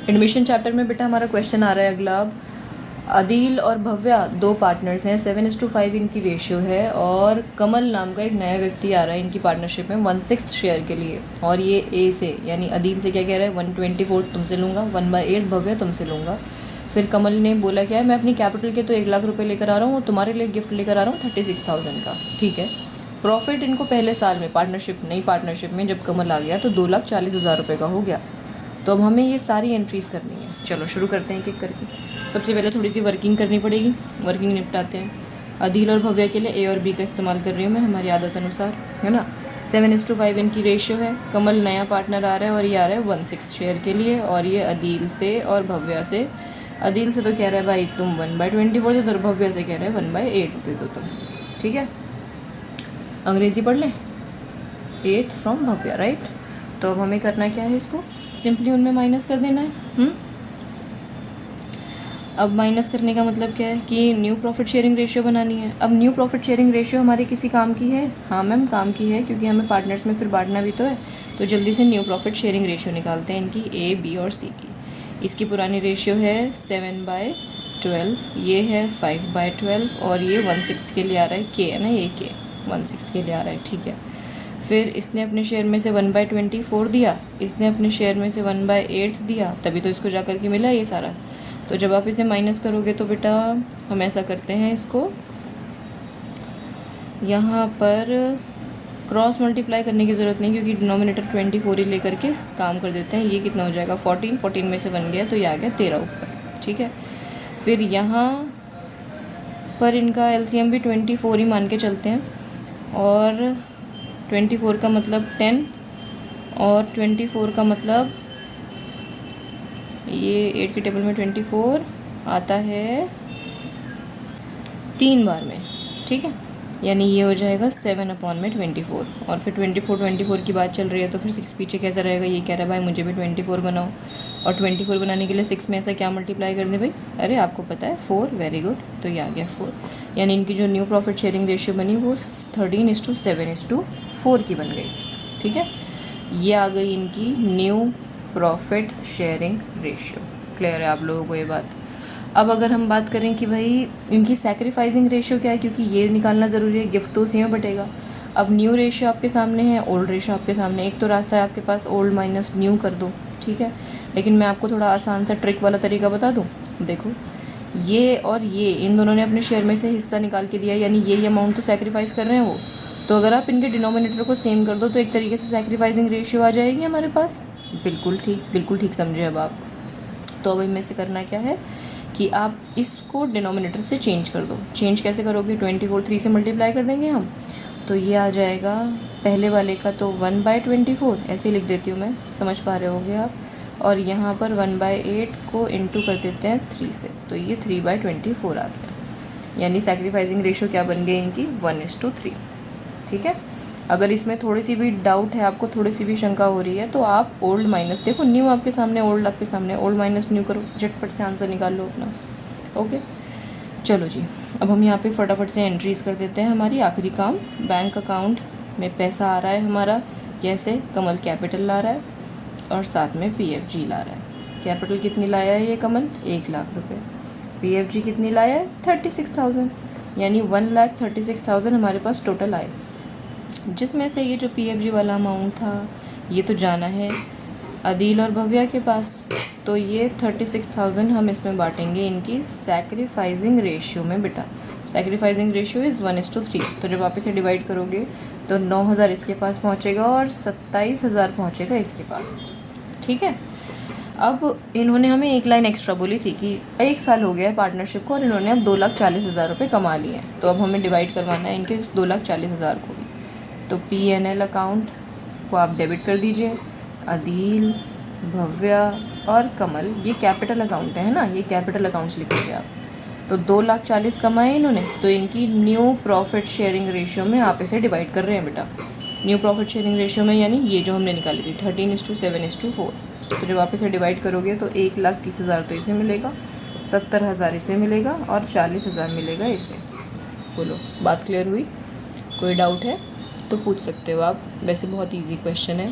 Admission chapter में बेटा हमारा क्वेश्चन आ रहा है अगला। अब अदील और भव्या दो पार्टनर्स हैं, 7:5 इनकी रेशियो है, और कमल नाम का एक नया व्यक्ति आ रहा है इनकी पार्टनरशिप में 1/6 शेयर के लिए। और ये ए से यानी अदील से क्या कह रहा है, 1/24 तुमसे लूँगा, 1/8 भव्या तुमसे लूँगा। फिर कमल ने बोला क्या है, मैं अपनी कैपिटल के तो 1 लाख रुपये लेकर आ रहा हूँ और तुम्हारे लिए गिफ्ट लेकर आ रहा हूँ 36,000 का। ठीक है। प्रॉफिट इनको पहले साल में पार्टनरशिप, नई पार्टनरशिप में जब कमल आ गया तो 2,40,000 रुपये का हो गया। तो अब हमें ये सारी एंट्रीज़ करनी है। चलो शुरू करते हैं एक एक करके। सबसे पहले थोड़ी सी वर्किंग करनी पड़ेगी, वर्किंग निपटाते हैं। अदील और भव्या के लिए ए और बी का इस्तेमाल कर रही हूँ मैं हमारी आदत अनुसार, है ना। 7:5 इनकी रेशियो है। कमल नया पार्टनर आ रहा है और ये आ रहा है 1/6 शेयर के लिए, और ये अदील से और भव्या से। अदील से तो कह रहा है भाई तुम 1/24 दे दो, और भव्या से कह रहा है 1/8 दे दो तुम। ठीक है, अंग्रेज़ी पढ़ लें। 8 फ्रॉम भव्या, राइट। तो अब हमें करना क्या है, इसको सिंपली उनमें माइनस कर देना है। अब माइनस करने का मतलब क्या है कि न्यू प्रॉफिट शेयरिंग रेशियो बनानी है। अब न्यू प्रॉफिट शेयरिंग रेशियो हमारे किसी काम की है? हाँ मैम काम की है, क्योंकि हमें पार्टनर्स में फिर बांटना भी तो है। तो जल्दी से न्यू प्रॉफिट शेयरिंग रेशियो निकालते हैं इनकी, ए बी और सी की। इसकी पुरानी रेशियो है 7/12, ये है 5/12, और ये 1/6 के लिए आ रहा है के, है ना, ये के 1/6 के लिए आ रहा है। ठीक है। फिर इसने अपने शेयर में से 1/24 दिया, इसने अपने शेयर में से 1/8 दिया, तभी तो इसको जा कर के मिला ये सारा। तो जब आप इसे माइनस करोगे तो बेटा हम ऐसा करते हैं, इसको यहाँ पर क्रॉस मल्टीप्लाई करने की ज़रूरत नहीं, क्योंकि डिनोमिनेटर 24 ही लेकर के काम कर देते हैं। ये कितना हो जाएगा 14 में से 1 गया तो ये आ गया 13 ऊपर। ठीक है। फिर यहाँ पर इनका एलसीएम भी 24 ही मान के चलते हैं, और 24 का मतलब 10, और 24 का मतलब ये 8 के टेबल में 24 आता है 3 बार में। ठीक है, यानी ये हो जाएगा 7/24, और फिर 24 की बात चल रही है तो फिर 6 पीछे कैसा रहेगा, ये कह रहा है भाई मुझे भी 24 बनाओ, और 24 बनाने के लिए 6 में ऐसा क्या मल्टीप्लाई कर दे भाई, अरे आपको पता है 4, वेरी गुड, तो ये आ गया 4। यानी इनकी जो न्यू प्रॉफिट शेयरिंग रेशियो बनी वो 13:7:4 की बन गई। ठीक है, ये आ गई इनकी new profit sharing ratio. Clear है आप लोगों को ये बात। अब अगर हम बात करें कि भाई इनकी सैक्रिफाइसिंग रेशियो क्या है, क्योंकि ये निकालना ज़रूरी है, गिफ्ट तो उसी में बटेगा। अब न्यू रेशियो आपके सामने है, ओल्ड रेशियो आपके सामने। एक तो रास्ता है आपके पास, ओल्ड माइनस न्यू कर दो। ठीक है, लेकिन मैं आपको थोड़ा आसान सा ट्रिक वाला तरीका बता दूँ। देखो, ये और ये इन दोनों ने अपने शेयर में से हिस्सा निकाल के दिया, यानी ये अमाउंट तो सैक्रिफाइस कर रहे हैं वो। तो अगर आप इनके डिनोमिनेटर को सेम कर दो तो एक तरीके से सैक्रिफाइसिंग रेशियो आ जाएगी हमारे पास। बिल्कुल ठीक समझे अब आप। तो अब इनमें से करना क्या है कि आप इसको डिनोमिनेटर से चेंज कर दो। चेंज कैसे करोगे, 24 3 से मल्टीप्लाई कर देंगे हम, तो ये आ जाएगा पहले वाले का तो 1/24, ऐसे लिख देती हूँ मैं, समझ पा रहे होगे आप। और यहाँ पर 1/8 को इंटू कर देते हैं 3 से, तो ये 3/24 आ गया। यानी सैक्रिफाइसिंग रेशियो क्या बन गई इनकी, 1:3। ठीक है। अगर इसमें थोड़ी सी भी डाउट है आपको, थोड़ी सी भी शंका हो रही है, तो आप ओल्ड माइनस, देखो न्यू आपके सामने, ओल्ड आपके सामने, ओल्ड माइनस न्यू करो, झटपट से आंसर निकाल लो अपना। ओके, चलो जी, अब हम यहाँ पे फटाफट से एंट्रीज़ कर देते हैं। हमारी आखिरी काम, बैंक अकाउंट में पैसा आ रहा है हमारा, कैसे, कमल कैपिटल ला रहा है और साथ में PFG ला रहा है। कैपिटल कितनी लाया है ये कमल, 1 लाख रुपये। PFG कितनी लाया है, 36,000, यानी 1,36,000 हमारे पास टोटल आए, जिसमें से ये जो PFG वाला अमाउंट था ये तो जाना है अदील और भव्या के पास। तो ये 36,000 हम इसमें बांटेंगे इनकी सैक्रिफाइसिंग रेशियो में बेटा। Sacrificing ratio is 1:3। तो जब आप इसे डिवाइड करोगे तो 9,000 इसके पास पहुंचेगा और 27,000 पहुंचेगा इसके पास। ठीक है। अब इन्होंने हमें एक लाइन एक्स्ट्रा बोली थी कि 1 साल हो गया है पार्टनरशिप को और इन्होंने अब 2,40,000 रुपये कमा लिए हैं। तो अब हमें डिवाइड करवाना है इनके 2,40,000 को भी। तो PNL अकाउंट को आप डेबिट कर दीजिए। अदील, भव्या और कमल, ये कैपिटल अकाउंट है ना, ये कैपिटल अकाउंट्स लिखोगे आप। तो 2,40,000 कमाए इन्होंने, तो इनकी न्यू प्रॉफिट शेयरिंग रेशियो में आप इसे डिवाइड कर रहे हैं बेटा। न्यू प्रॉफिट शेयरिंग रेशियो में यानी ये जो हमने निकाली थी 13:7:4। तो जब आप इसे डिवाइड करोगे तो 1,30,000 तो इसे मिलेगा, 70,000 इसे मिलेगा और 40,000 मिलेगा इसे। बोलो, बात क्लियर हुई? कोई डाउट है तो पूछ सकते हो आप, वैसे बहुत इजी क्वेश्चन है।